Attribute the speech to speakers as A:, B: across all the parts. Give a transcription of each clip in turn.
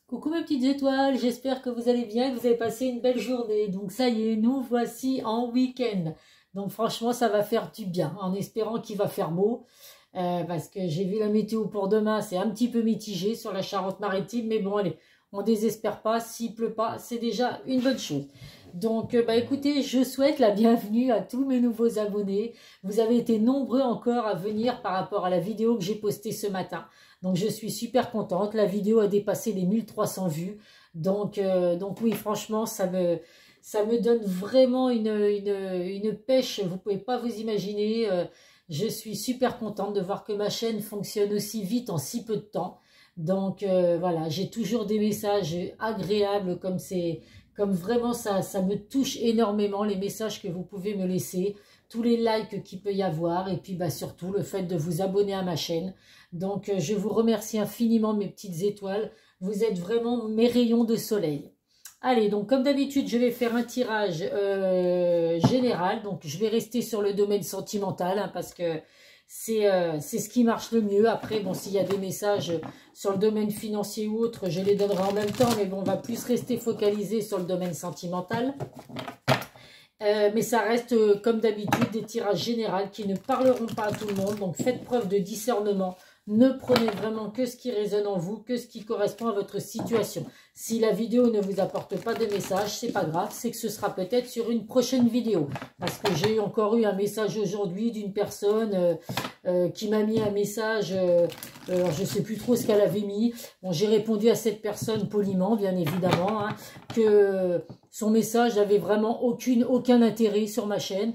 A: Coucou mes petites étoiles, j'espère que vous allez bien, que vous avez passé une belle journée. Donc ça y est, nous voici en week-end. Donc franchement, ça va faire du bien, en espérant qu'il va faire beau. Parce que j'ai vu la météo pour demain, c'est un petit peu mitigé sur la Charente-Maritime. Mais bon, allez, on désespère pas, s'il pleut pas, c'est déjà une bonne chose. Donc, écoutez, je souhaite la bienvenue à tous mes nouveaux abonnés. Vous avez été nombreux encore à venir par rapport à la vidéo que j'ai postée ce matin. Donc, je suis super contente. La vidéo a dépassé les 1300 vues. Donc oui, franchement, ça me donne vraiment une pêche. Vous pouvez pas vous imaginer. Je suis super contente de voir que ma chaîne fonctionne aussi vite en si peu de temps. Donc, voilà, j'ai toujours des messages agréables comme vraiment ça me touche énormément, les messages que vous pouvez me laisser, tous les likes qu'il peut y avoir, et puis surtout le fait de vous abonner à ma chaîne. Donc je vous remercie infiniment mes petites étoiles, vous êtes vraiment mes rayons de soleil. Allez, donc comme d'habitude, je vais faire un tirage général, donc je vais rester sur le domaine sentimental, hein, parce que c'est ce qui marche le mieux. Après, bon, s'il y a des messages sur le domaine financier ou autre, je les donnerai en même temps, mais bon, on va plus rester focalisé sur le domaine sentimental. Mais ça reste, comme d'habitude, des tirages généraux qui ne parleront pas à tout le monde, donc faites preuve de discernement. Ne prenez vraiment que ce qui résonne en vous, que ce qui correspond à votre situation. Si la vidéo ne vous apporte pas de message, c'est pas grave, c'est que ce sera peut-être sur une prochaine vidéo. Parce que j'ai encore eu un message aujourd'hui d'une personne qui m'a mis un message, alors je sais plus trop ce qu'elle avait mis. Bon, j'ai répondu à cette personne poliment, bien évidemment, hein, que son message n'avait vraiment aucun intérêt sur ma chaîne.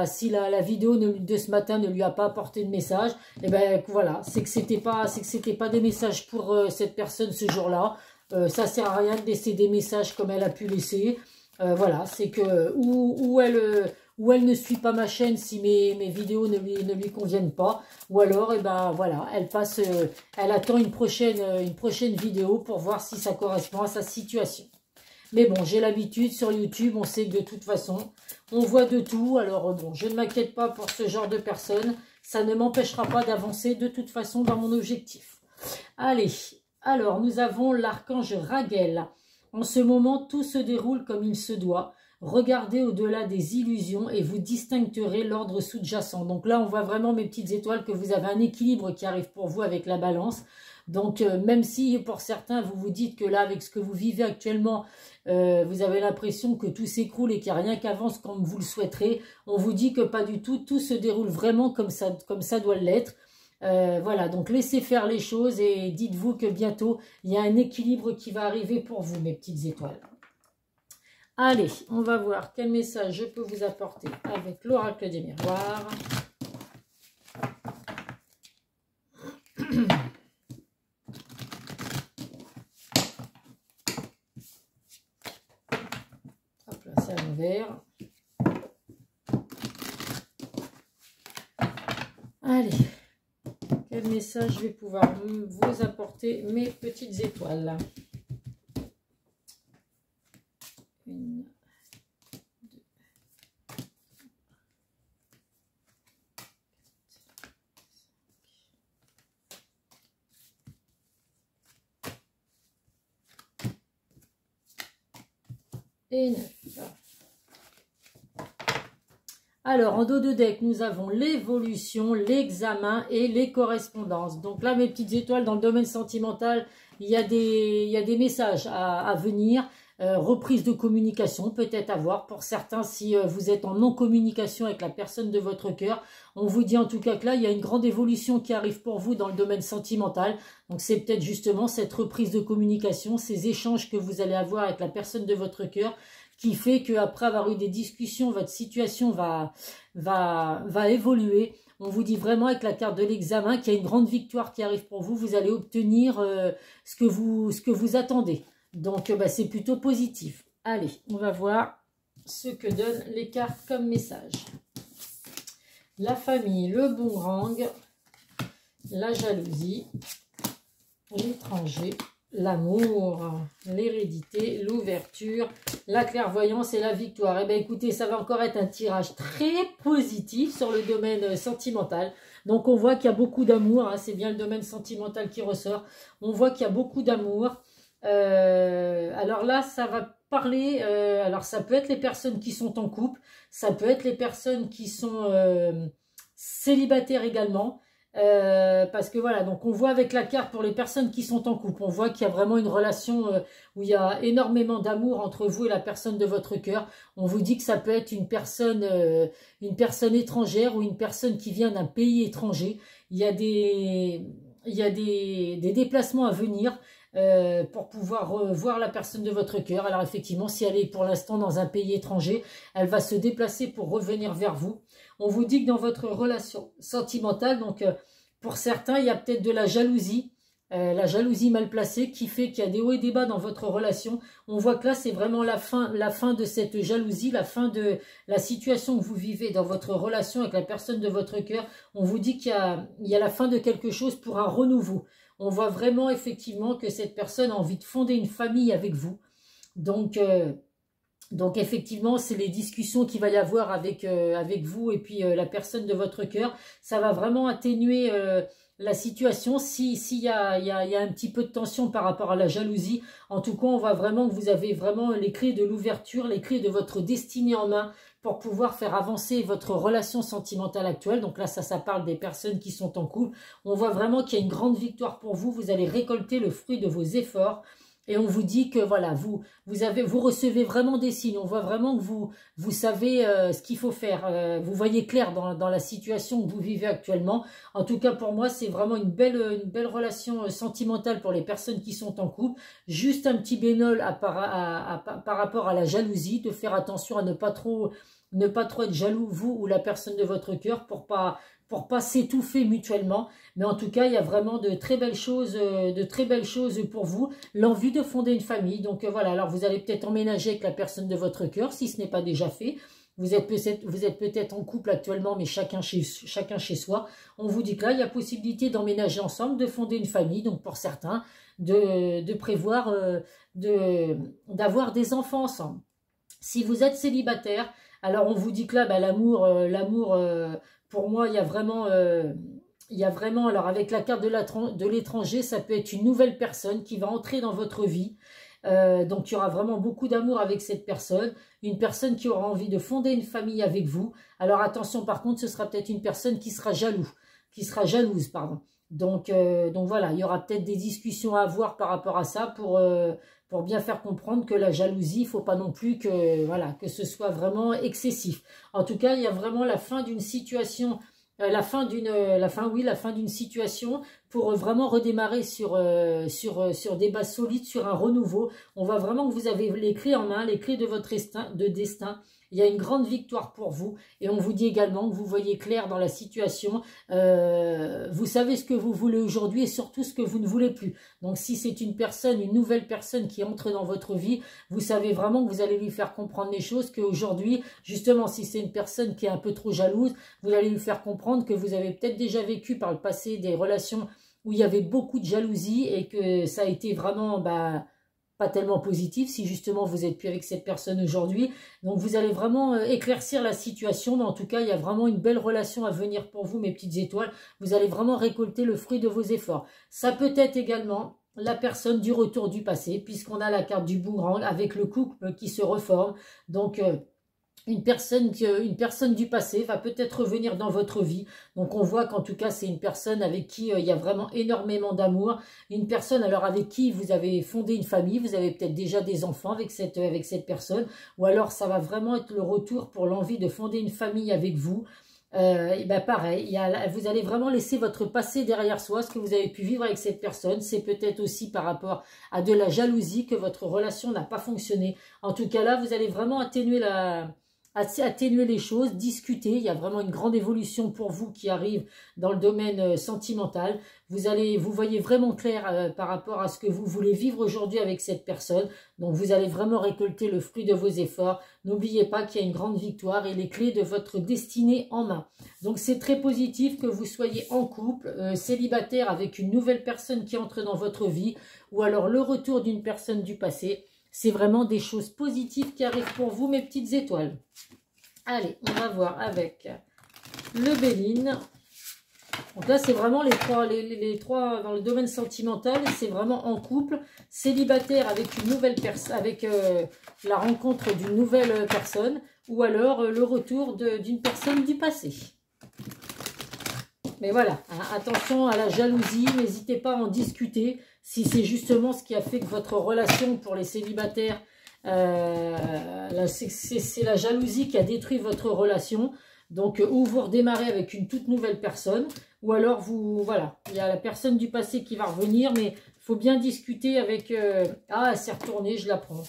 A: Si la vidéo de ce matin ne lui a pas apporté de message, et ben voilà, c'est que c'était pas des messages pour cette personne ce jour-là. Ça sert à rien de laisser des messages comme elle a pu laisser. Voilà, c'est que ou elle ne suit pas ma chaîne si mes vidéos ne lui conviennent pas, ou alors voilà, elle attend une prochaine vidéo pour voir si ça correspond à sa situation. Mais bon, j'ai l'habitude sur YouTube, on sait que de toute façon, on voit de tout. Alors bon, je ne m'inquiète pas pour ce genre de personnes. Ça ne m'empêchera pas d'avancer de toute façon dans mon objectif. Allez, alors nous avons l'archange Raguel. En ce moment, tout se déroule comme il se doit. Regardez au-delà des illusions et vous distinguerez l'ordre sous-jacent. Donc là, on voit vraiment, mes petites étoiles, que vous avez un équilibre qui arrive pour vous avec la balance. Donc, même si pour certains, vous vous dites que là, avec ce que vous vivez actuellement, vous avez l'impression que tout s'écroule et qu'il n'y a rien qui avance comme vous le souhaiterez, on vous dit que pas du tout, tout se déroule vraiment comme ça doit l'être. Voilà, donc laissez faire les choses et dites-vous que bientôt, il y a un équilibre qui va arriver pour vous, mes petites étoiles. Allez, on va voir quel message je peux vous apporter avec l'oracle des miroirs. Hop là, c'est à l'envers. Allez, quel message je vais pouvoir vous apporter, mes petites étoiles. 1, 2, et 9. Alors, en dos de deck, nous avons l'évolution, l'examen et les correspondances. Donc là, mes petites étoiles, dans le domaine sentimental, il y a des messages à venir. Reprise de communication peut-être à voir pour certains si vous êtes en non-communication avec la personne de votre cœur. On vous dit en tout cas que là, il y a une grande évolution qui arrive pour vous dans le domaine sentimental. Donc c'est peut-être justement cette reprise de communication, ces échanges que vous allez avoir avec la personne de votre cœur qui fait qu'après avoir eu des discussions, votre situation va évoluer. On vous dit vraiment avec la carte de l'examen qu'il y a une grande victoire qui arrive pour vous. Vous allez obtenir ce que vous attendez. Donc, c'est plutôt positif. Allez, on va voir ce que donnent les cartes comme message. La famille, le boomerang, la jalousie, l'étranger, l'amour, l'hérédité, l'ouverture, la clairvoyance et la victoire. Eh bien, écoutez, ça va encore être un tirage très positif sur le domaine sentimental. Donc, on voit qu'il y a beaucoup d'amour. Hein, c'est bien le domaine sentimental qui ressort. On voit qu'il y a beaucoup d'amour. Alors là, ça va parler, alors ça peut être les personnes qui sont en couple, ça peut être les personnes qui sont célibataires également. Parce que voilà, donc on voit avec la carte pour les personnes qui sont en couple, on voit qu'il y a vraiment une relation où il y a énormément d'amour entre vous et la personne de votre cœur. On vous dit que ça peut être une personne étrangère ou une personne qui vient d'un pays étranger. Il y a des déplacements à venir pour pouvoir voir la personne de votre cœur. Alors effectivement, si elle est pour l'instant dans un pays étranger, elle va se déplacer pour revenir vers vous. On vous dit que dans votre relation sentimentale, donc pour certains, il y a peut-être de la jalousie mal placée qui fait qu'il y a des hauts et des bas dans votre relation. On voit que là, c'est vraiment la fin de cette jalousie, la fin de la situation que vous vivez dans votre relation avec la personne de votre cœur. On vous dit qu'il y a la fin de quelque chose pour un renouveau. On voit vraiment effectivement que cette personne a envie de fonder une famille avec vous. Donc effectivement, c'est les discussions qu'il va y avoir avec vous et puis la personne de votre cœur. Ça va vraiment atténuer la situation. S'il y a un petit peu de tension par rapport à la jalousie, en tout cas, on voit vraiment que vous avez vraiment les clés de l'ouverture, les clés de votre destinée en main pour pouvoir faire avancer votre relation sentimentale actuelle. Donc là, ça parle des personnes qui sont en couple. On voit vraiment qu'il y a une grande victoire pour vous. Vous allez récolter le fruit de vos efforts. Et on vous dit que voilà, vous recevez vraiment des signes. On voit vraiment que vous savez ce qu'il faut faire. Vous voyez clair dans la situation que vous vivez actuellement. En tout cas, pour moi, c'est vraiment une belle relation sentimentale pour les personnes qui sont en couple. Juste un petit bémol par rapport à la jalousie, de faire attention à ne pas trop être jaloux, vous ou la personne de votre cœur, pour pas s'étouffer mutuellement. Mais en tout cas, il y a vraiment de très belles choses pour vous. L'envie de fonder une famille. Donc voilà, alors vous allez peut-être emménager avec la personne de votre cœur, si ce n'est pas déjà fait. Vous êtes peut-être en couple actuellement, mais chacun chez soi. On vous dit que là, il y a possibilité d'emménager ensemble, de fonder une famille. Donc pour certains, de prévoir d'avoir des enfants ensemble. Si vous êtes célibataire, alors on vous dit que là, bah, l'amour, pour moi, il y a vraiment, alors avec la carte de l'étranger, ça peut être une nouvelle personne qui va entrer dans votre vie. Donc il y aura vraiment beaucoup d'amour avec cette personne, une personne qui aura envie de fonder une famille avec vous. Alors attention, par contre, ce sera peut-être une personne qui sera jalouse, pardon. Donc voilà, il y aura peut-être des discussions à avoir par rapport à ça pour bien faire comprendre que la jalousie, il ne faut pas non plus que ce soit vraiment excessif. En tout cas, il y a vraiment la fin d'une situation, la fin d'une situation pour vraiment redémarrer sur des bases solides, sur un renouveau. On voit vraiment que vous avez les clés en main, les clés de votre destin. Il y a une grande victoire pour vous et on vous dit également que vous voyez clair dans la situation. Vous savez ce que vous voulez aujourd'hui et surtout ce que vous ne voulez plus. Donc si c'est une nouvelle personne qui entre dans votre vie, vous savez vraiment que vous allez lui faire comprendre les choses, qu'aujourd'hui, justement, si c'est une personne qui est un peu trop jalouse, vous allez lui faire comprendre que vous avez peut-être déjà vécu par le passé des relations où il y avait beaucoup de jalousie et que ça a été vraiment pas tellement positif si justement vous n'êtes plus avec cette personne aujourd'hui. Donc vous allez vraiment éclaircir la situation, mais en tout cas il y a vraiment une belle relation à venir pour vous, mes petites étoiles. Vous allez vraiment récolter le fruit de vos efforts. Ça peut être également la personne du retour du passé, puisqu'on a la carte du boomerang avec le couple qui se reforme. Donc une personne du passé va peut-être revenir dans votre vie. Donc on voit qu'en tout cas c'est une personne avec qui il y a vraiment énormément d'amour. Une personne alors avec qui vous avez fondé une famille, vous avez peut-être déjà des enfants avec cette personne. Ou alors ça va vraiment être le retour pour l'envie de fonder une famille avec vous. Et ben pareil, vous allez vraiment laisser votre passé derrière soi, ce que vous avez pu vivre avec cette personne. C'est peut-être aussi par rapport à de la jalousie que votre relation n'a pas fonctionné. En tout cas là, vous allez vraiment atténuer les choses, discuter. Il y a vraiment une grande évolution pour vous qui arrive dans le domaine sentimental. Vous voyez vraiment clair par rapport à ce que vous voulez vivre aujourd'hui avec cette personne. Donc vous allez vraiment récolter le fruit de vos efforts. N'oubliez pas qu'il y a une grande victoire et les clés de votre destinée en main. Donc c'est très positif que vous soyez en couple, célibataire avec une nouvelle personne qui entre dans votre vie, ou alors le retour d'une personne du passé. C'est vraiment des choses positives qui arrivent pour vous, mes petites étoiles. Allez, on va voir avec le Béline. Donc là, c'est vraiment les trois dans le domaine sentimental. C'est vraiment en couple, célibataire avec une nouvelle personne, avec la rencontre d'une nouvelle personne, ou alors le retour d'une personne du passé. Mais voilà, hein, attention à la jalousie, n'hésitez pas à en discuter si c'est justement ce qui a fait que votre relation pour les célibataires, c'est la jalousie qui a détruit votre relation. Donc, ou vous redémarrez avec une toute nouvelle personne, ou alors voilà, il y a la personne du passé qui va revenir, mais il faut bien discuter avec, ah, elle s'est retournée, je la prends.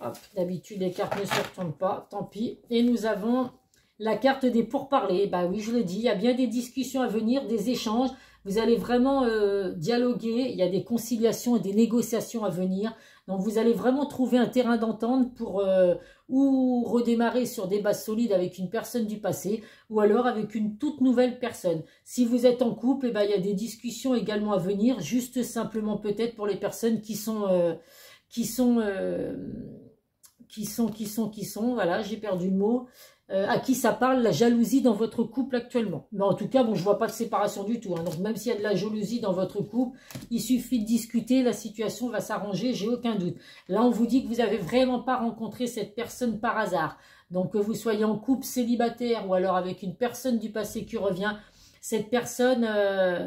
A: Hop, d'habitude, les cartes ne se retournent pas, tant pis. Et nous avons la carte des pourparlers. Bah oui, je le dis, il y a bien des discussions à venir, des échanges. Vous allez vraiment dialoguer. Il y a des conciliations et des négociations à venir. Donc, vous allez vraiment trouver un terrain d'entente pour ou redémarrer sur des bases solides avec une personne du passé ou alors avec une toute nouvelle personne. Si vous êtes en couple, eh ben, il y a des discussions également à venir, juste simplement peut-être pour les personnes qui sont voilà, j'ai perdu le mot, à qui ça parle, la jalousie dans votre couple actuellement. Mais en tout cas, bon, je vois pas de séparation du tout, hein. Donc même s'il y a de la jalousie dans votre couple, il suffit de discuter, la situation va s'arranger, j'ai aucun doute. Là, on vous dit que vous n'avez vraiment pas rencontré cette personne par hasard. Donc que vous soyez en couple, célibataire ou alors avec une personne du passé qui revient, cette personne,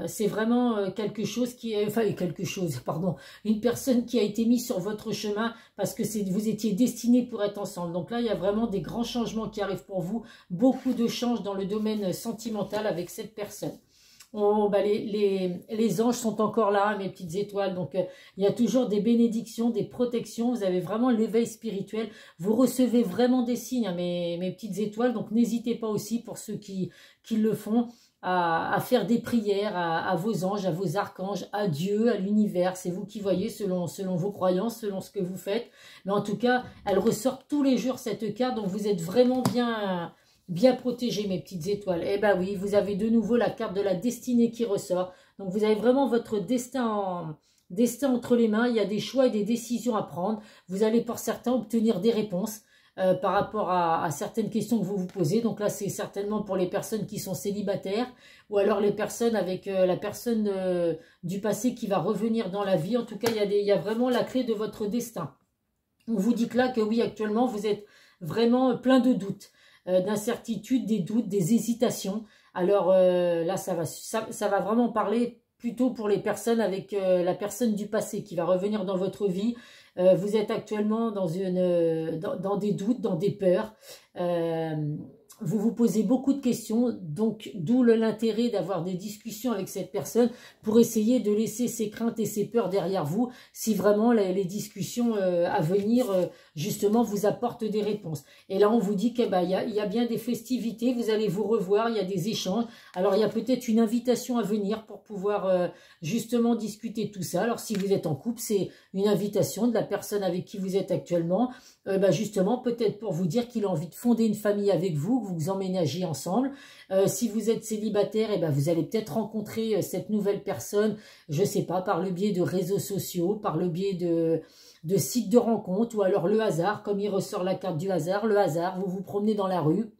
A: c'est vraiment quelque chose qui est, enfin quelque chose, pardon, une personne qui a été mise sur votre chemin parce que vous étiez destinés pour être ensemble. Donc là, il y a vraiment des grands changements qui arrivent pour vous, beaucoup de changes dans le domaine sentimental avec cette personne. Oh, bah les anges sont encore là, mes petites étoiles. Donc, il y a toujours des bénédictions, des protections. Vous avez vraiment l'éveil spirituel. Vous recevez vraiment des signes, hein, mes petites étoiles. Donc, n'hésitez pas aussi, pour ceux qui le font, à faire des prières à vos anges, à vos archanges, à Dieu, à l'univers. C'est vous qui voyez selon vos croyances, selon ce que vous faites. Mais en tout cas, elle ressort tous les jours, cette carte. Donc, vous êtes vraiment bien protégés, mes petites étoiles. Eh ben oui, vous avez de nouveau la carte de la destinée qui ressort. Donc, vous avez vraiment votre destin entre les mains. Il y a des choix et des décisions à prendre. Vous allez pour certains obtenir des réponses par rapport à certaines questions que vous vous posez. Donc là, c'est certainement pour les personnes qui sont célibataires ou alors les personnes avec la personne du passé qui va revenir dans la vie. En tout cas, il y a vraiment la clé de votre destin. On vous dit que là, que oui, actuellement, vous êtes vraiment plein de doutes, d'incertitudes, des doutes, des hésitations. Alors là, ça va vraiment parler plutôt pour les personnes avec la personne du passé qui va revenir dans votre vie. Vous êtes actuellement dans des doutes, dans des peurs. Vous vous posez beaucoup de questions, donc d'où l'intérêt d'avoir des discussions avec cette personne pour essayer de laisser ses craintes et ses peurs derrière vous, si vraiment les discussions à venir, justement, vous apportent des réponses. Et là, on vous dit qu'il y a bien des festivités, vous allez vous revoir, il y a des échanges. Alors, il y a peut-être une invitation à venir pour pouvoir justement discuter tout ça. Alors, si vous êtes en couple, c'est une invitation de la personne avec qui vous êtes actuellement, justement, peut-être pour vous dire qu'il a envie de fonder une famille avec vous, que vous emménagez ensemble. Si vous êtes célibataire, vous allez peut-être rencontrer cette nouvelle personne, je ne sais pas, par le biais de réseaux sociaux, par le biais de sites de rencontres, ou alors le hasard, comme il ressort la carte du hasard, le hasard, vous vous promenez dans la rue,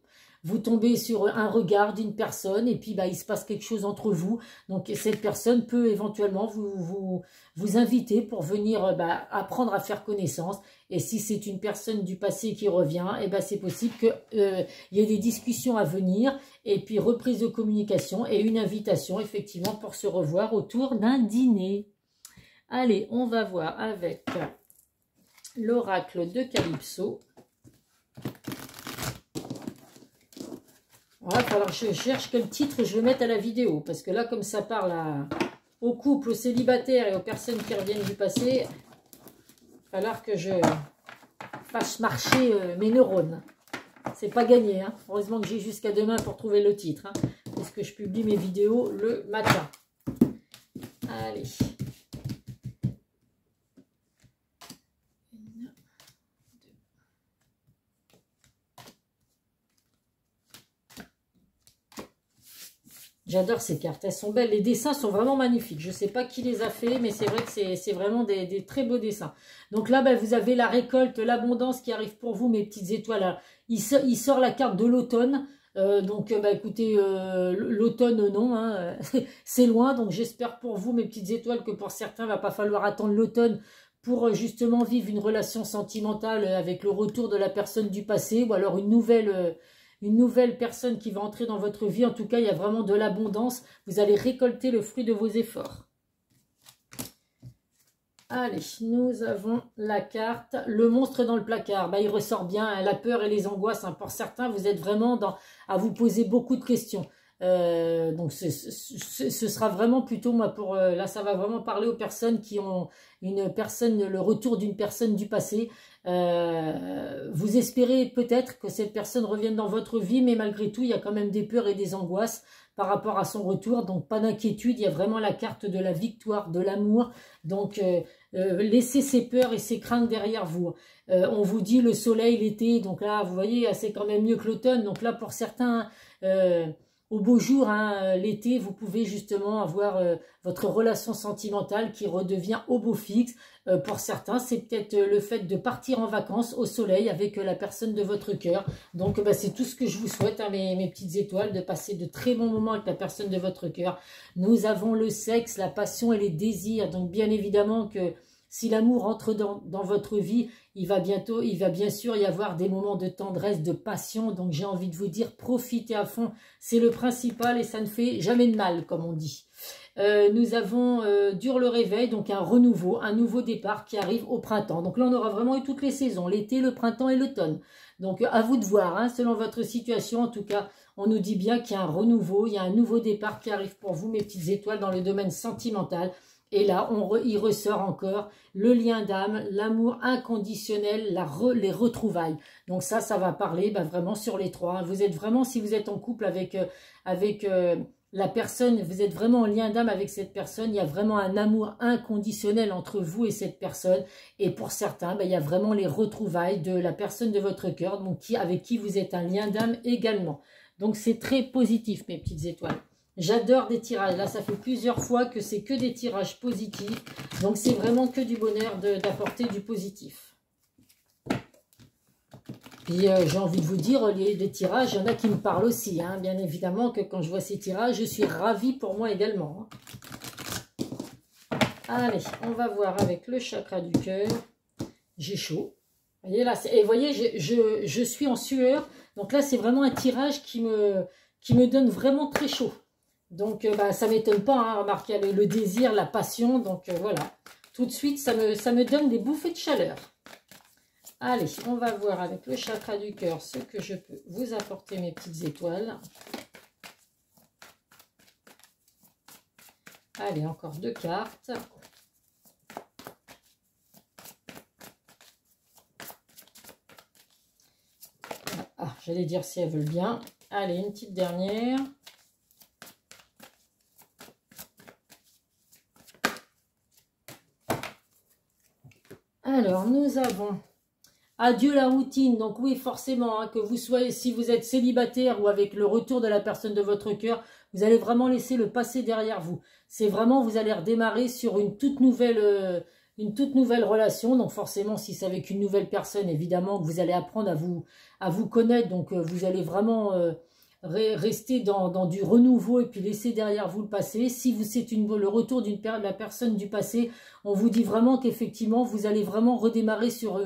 A: vous tombez sur un regard d'une personne et puis il se passe quelque chose entre vous. Donc cette personne peut éventuellement vous inviter pour venir apprendre à faire connaissance. Et si c'est une personne du passé qui revient, c'est possible qu'il y ait des discussions à venir et puis reprise de communication et une invitation effectivement pour se revoir autour d'un dîner. Allez, on va voir avec l'oracle de Calypso. Il va falloir que je cherche quel titre je vais mettre à la vidéo. Parce que là, comme ça parle aux couples, aux célibataires et aux personnes qui reviennent du passé, il va falloir que je fasse marcher mes neurones. C'est pas gagné, hein. Heureusement que j'ai jusqu'à demain pour trouver le titre, hein, parce que je publie mes vidéos le matin. Allez. J'adore ces cartes, elles sont belles. Les dessins sont vraiment magnifiques. Je ne sais pas qui les a fait, mais c'est vrai que c'est vraiment des très beaux dessins. Donc là, vous avez la récolte, l'abondance qui arrive pour vous, mes petites étoiles. Il sort la carte de l'automne. Donc, bah, écoutez, l'automne, non, hein, c'est loin. Donc, j'espère pour vous, mes petites étoiles, que pour certains, il ne va pas falloir attendre l'automne pour justement vivre une relation sentimentale avec le retour de la personne du passé ou alors une nouvelle personne qui va entrer dans votre vie. En tout cas, il y a vraiment de l'abondance. Vous allez récolter le fruit de vos efforts. Allez, nous avons la carte, le monstre dans le placard. Bah, il ressort bien, hein, la peur et les angoisses. Hein. Pour certains, vous êtes vraiment à vous poser beaucoup de questions. Donc, ce sera vraiment plutôt, moi, là, ça va vraiment parler aux personnes qui ont le retour d'une personne du passé. Vous espérez peut-être que cette personne revienne dans votre vie, mais malgré tout, il y a quand même des peurs et des angoisses par rapport à son retour. Donc, pas d'inquiétude, il y a vraiment la carte de la victoire, de l'amour. Donc, laissez ces peurs et ces craintes derrière vous. On vous dit le soleil, l'été, donc là, vous voyez, c'est quand même mieux que l'automne. Donc là, pour certains, au beau jour, hein, l'été, vous pouvez justement avoir votre relation sentimentale qui redevient au beau fixe. Pour certains, c'est peut-être le fait de partir en vacances au soleil avec la personne de votre cœur. Donc, bah, c'est tout ce que je vous souhaite, hein, mes petites étoiles, de passer de très bons moments avec la personne de votre cœur. Nous avons le sexe, la passion et les désirs. Donc, bien évidemment que si l'amour entre dans votre vie, il va bien sûr y avoir des moments de tendresse, de passion. Donc, j'ai envie de vous dire, profitez à fond. C'est le principal et ça ne fait jamais de mal, comme on dit. Nous avons dure le réveil, donc un renouveau, un nouveau départ qui arrive au printemps. Donc là, on aura vraiment eu toutes les saisons, l'été, le printemps et l'automne. Donc, à vous de voir, hein, selon votre situation. En tout cas, on nous dit bien qu'il y a un renouveau, il y a un nouveau départ qui arrive pour vous, mes petites étoiles, dans le domaine sentimental. Et là, il ressort encore le lien d'âme, l'amour inconditionnel, les retrouvailles. Donc ça va parler vraiment sur les trois. Hein. Vous êtes vraiment, si vous êtes en couple avec la personne, vous êtes vraiment en lien d'âme avec cette personne, il y a vraiment un amour inconditionnel entre vous et cette personne. Et pour certains, il y a vraiment les retrouvailles de la personne de votre cœur, donc avec qui vous êtes un lien d'âme également. Donc c'est très positif, mes petites étoiles. J'adore des tirages. Là, ça fait plusieurs fois que c'est que des tirages positifs. Donc, c'est vraiment que du bonheur d'apporter du positif. Puis, j'ai envie de vous dire, les tirages, il y en a qui me parlent aussi. Hein. Bien évidemment que quand je vois ces tirages, je suis ravie pour moi également. Hein. Allez, on va voir avec le chakra du cœur. J'ai chaud. Vous voyez, là, et vous voyez, je suis en sueur. Donc là, c'est vraiment un tirage qui me donne vraiment très chaud. Donc, ça ne m'étonne pas, hein, remarquez le désir, la passion. Donc, voilà. Tout de suite, ça me donne des bouffées de chaleur. Allez, on va voir avec le chakra du cœur ce que je peux vous apporter, mes petites étoiles. Allez, encore 2 cartes. Ah, j'allais dire si elles veulent bien. Allez, une petite dernière. Alors, nous avons adieu la routine. Donc oui, forcément, hein, que vous soyez, si vous êtes célibataire ou avec le retour de la personne de votre cœur, vous allez vraiment laisser le passé derrière vous. C'est vraiment, vous allez redémarrer sur une toute nouvelle relation. Donc forcément, si c'est avec une nouvelle personne, évidemment, que vous allez apprendre à vous connaître. Donc vous allez vraiment rester dans du renouveau et puis laisser derrière vous le passé. Si c'est le retour de la personne du passé, on vous dit vraiment qu'effectivement, vous allez vraiment redémarrer sur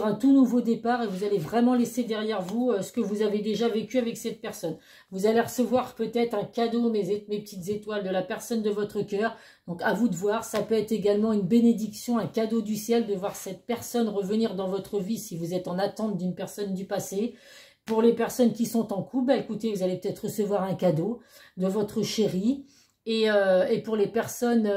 A: un tout nouveau départ et vous allez vraiment laisser derrière vous ce que vous avez déjà vécu avec cette personne. Vous allez recevoir peut-être un cadeau, mes petites étoiles, de la personne de votre cœur. Donc à vous de voir, ça peut être également une bénédiction, un cadeau du ciel de voir cette personne revenir dans votre vie si vous êtes en attente d'une personne du passé. Pour les personnes qui sont en couple, écoutez, vous allez peut-être recevoir un cadeau de votre chéri. Et pour les personnes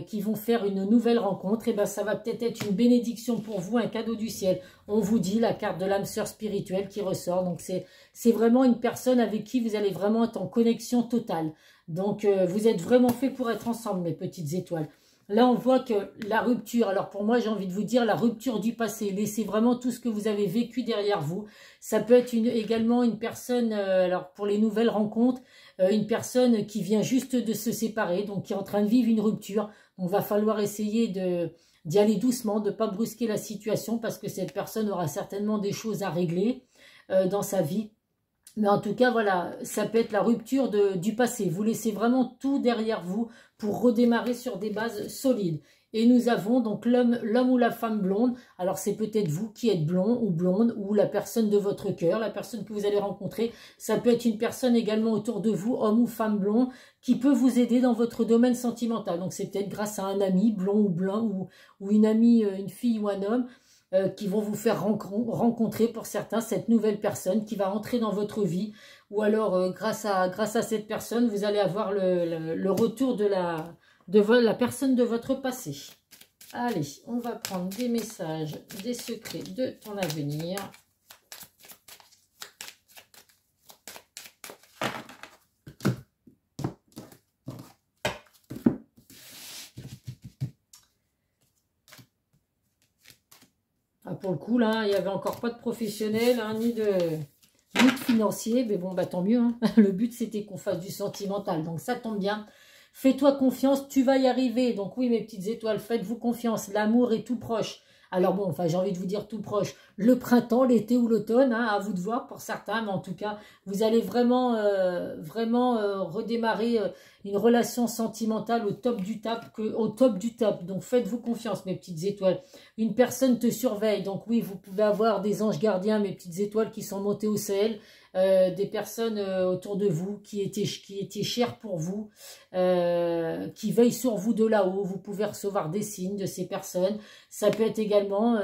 A: qui vont faire une nouvelle rencontre, ça va peut-être être une bénédiction pour vous, un cadeau du ciel. On vous dit la carte de l'âme sœur spirituelle qui ressort. Donc c'est vraiment une personne avec qui vous allez vraiment être en connexion totale. Donc vous êtes vraiment fait pour être ensemble, mes petites étoiles. Là, on voit que la rupture, alors pour moi, j'ai envie de vous dire la rupture du passé. Laissez vraiment tout ce que vous avez vécu derrière vous. Ça peut être également une personne, alors pour les nouvelles rencontres, une personne qui vient juste de se séparer, donc qui est en train de vivre une rupture. Donc, il va falloir essayer d'y aller doucement, de ne pas brusquer la situation parce que cette personne aura certainement des choses à régler dans sa vie. Mais en tout cas, voilà, ça peut être la rupture du passé. Vous laissez vraiment tout derrière vous pour redémarrer sur des bases solides. Et nous avons donc l'homme ou la femme blonde. Alors, c'est peut-être vous qui êtes blond ou blonde ou la personne de votre cœur, la personne que vous allez rencontrer. Ça peut être une personne également autour de vous, homme ou femme blond, qui peut vous aider dans votre domaine sentimental. Donc, c'est peut-être grâce à un ami blond ou blanc ou une amie, une fille ou un homme qui vont vous faire rencontrer pour certains cette nouvelle personne qui va entrer dans votre vie. Ou alors, grâce à cette personne, vous allez avoir le retour de la personne de votre passé. Allez, on va prendre des messages, des secrets de ton avenir. Ah, pour le coup, là, il n'y avait encore pas de professionnel, hein, ni de financier. Mais bon, bah tant mieux. Hein. Le but, c'était qu'on fasse du sentimental. Donc, ça tombe bien. Fais-toi confiance, tu vas y arriver. Donc oui, mes petites étoiles, faites-vous confiance. L'amour est tout proche. Alors bon, enfin, j'ai envie de vous dire tout proche. Le printemps, l'été ou l'automne, hein, à vous de voir pour certains. Mais en tout cas, vous allez vraiment, redémarrer une relation sentimentale au top du top. Donc faites-vous confiance, mes petites étoiles. Une personne te surveille. Donc oui, vous pouvez avoir des anges gardiens, mes petites étoiles, qui sont montées au ciel. Des personnes autour de vous qui étaient chères pour vous, qui veillent sur vous de là-haut. Vous pouvez recevoir des signes de ces personnes. Ça peut être également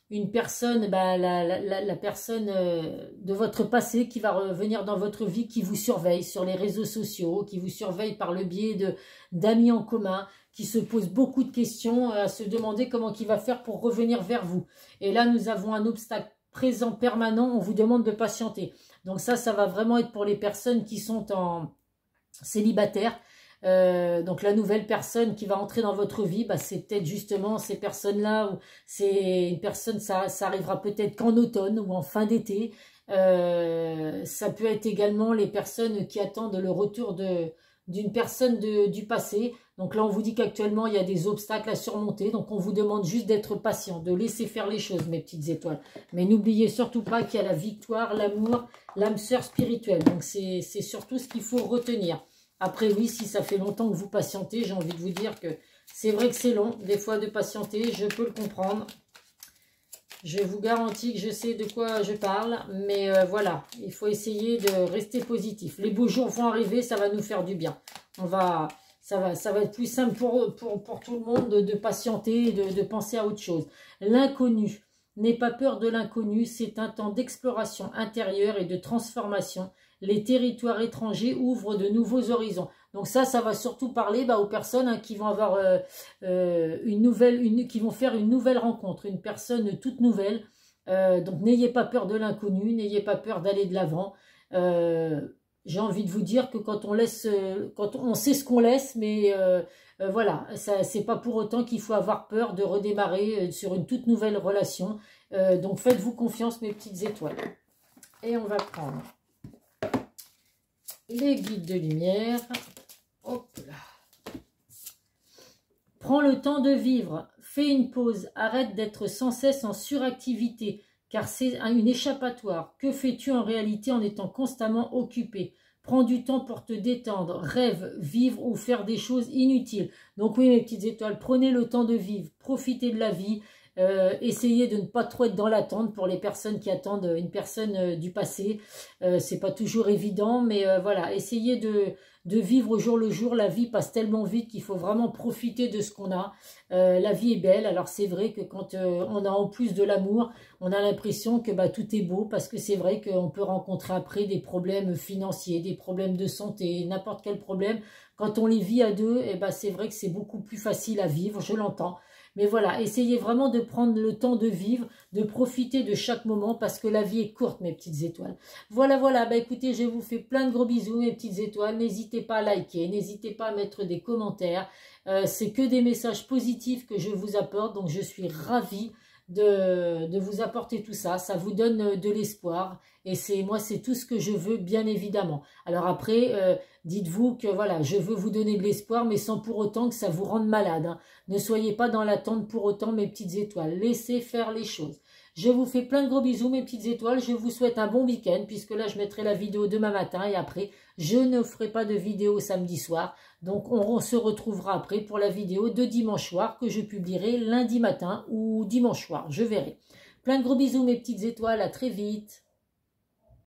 A: une personne, la personne de votre passé qui va revenir dans votre vie, qui vous surveille sur les réseaux sociaux, qui vous surveille par le biais d'amis en commun, qui se pose beaucoup de questions, à se demander comment il va faire pour revenir vers vous. Et là, nous avons un obstacle présent permanent, on vous demande de patienter. Donc ça va vraiment être pour les personnes qui sont en célibataire. Donc la nouvelle personne qui va entrer dans votre vie, c'est peut-être justement ces personnes-là, ou c'est une personne, ça arrivera peut-être qu'en automne ou en fin d'été. Ça peut être également les personnes qui attendent le retour d'une personne du passé. Donc là, on vous dit qu'actuellement, il y a des obstacles à surmonter. Donc, on vous demande juste d'être patient, de laisser faire les choses, mes petites étoiles. Mais n'oubliez surtout pas qu'il y a la victoire, l'amour, l'âme sœur spirituelle. Donc, c'est surtout ce qu'il faut retenir. Après, oui, si ça fait longtemps que vous patientez, j'ai envie de vous dire que c'est vrai que c'est long, des fois, de patienter. Je peux le comprendre. Je vous garantis que je sais de quoi je parle, mais voilà, il faut essayer de rester positif. Les beaux jours vont arriver, ça va nous faire du bien. Ça va être plus simple pour tout le monde de patienter et de penser à autre chose. L'inconnu, n'aie pas peur de l'inconnu, c'est un temps d'exploration intérieure et de transformation. Les territoires étrangers ouvrent de nouveaux horizons. Donc ça va surtout parler aux personnes qui vont avoir qui vont faire une nouvelle rencontre, une personne toute nouvelle. Donc n'ayez pas peur de l'inconnu, n'ayez pas peur d'aller de l'avant. J'ai envie de vous dire que quand on sait ce qu'on laisse, mais voilà, c'est pas pour autant qu'il faut avoir peur de redémarrer sur une toute nouvelle relation. Donc faites-vous confiance, mes petites étoiles. Et on va prendre les guides de lumière. Hop là. Prends le temps de vivre, fais une pause, arrête d'être sans cesse en suractivité, car c'est une échappatoire. Que fais-tu en réalité en étant constamment occupé? Prends du temps pour te détendre, rêve, vivre ou faire des choses inutiles. Donc oui, mes petites étoiles, prenez le temps de vivre, profitez de la vie. Essayez de ne pas trop être dans l'attente pour les personnes qui attendent une personne du passé. C'est pas toujours évident, mais voilà, essayez de vivre au jour le jour. La vie passe tellement vite qu'il faut vraiment profiter de ce qu'on a. La vie est belle, alors c'est vrai que quand on a en plus de l'amour, on a l'impression que tout est beau, parce que c'est vrai qu'on peut rencontrer après des problèmes financiers, des problèmes de santé, n'importe quel problème. Quand on les vit à deux, c'est vrai que c'est beaucoup plus facile à vivre, je l'entends. Mais voilà, essayez vraiment de prendre le temps de vivre, de profiter de chaque moment, parce que la vie est courte, mes petites étoiles. Voilà, écoutez, je vous fais plein de gros bisous, mes petites étoiles. N'hésitez pas à liker, n'hésitez pas à mettre des commentaires. C'est que des messages positifs que je vous apporte, donc je suis ravie de vous apporter tout ça. Ça vous donne de l'espoir, et moi, c'est tout ce que je veux, bien évidemment. Alors après, Dites-vous que voilà, je veux vous donner de l'espoir, mais sans pour autant que ça vous rende malade, hein. Ne soyez pas dans l'attente pour autant, mes petites étoiles. Laissez faire les choses. Je vous fais plein de gros bisous, mes petites étoiles. Je vous souhaite un bon week-end, puisque là, je mettrai la vidéo demain matin. Et après, je ne ferai pas de vidéo samedi soir. Donc, on se retrouvera après pour la vidéo de dimanche soir, que je publierai lundi matin ou dimanche soir. Je verrai. Plein de gros bisous, mes petites étoiles. À très vite.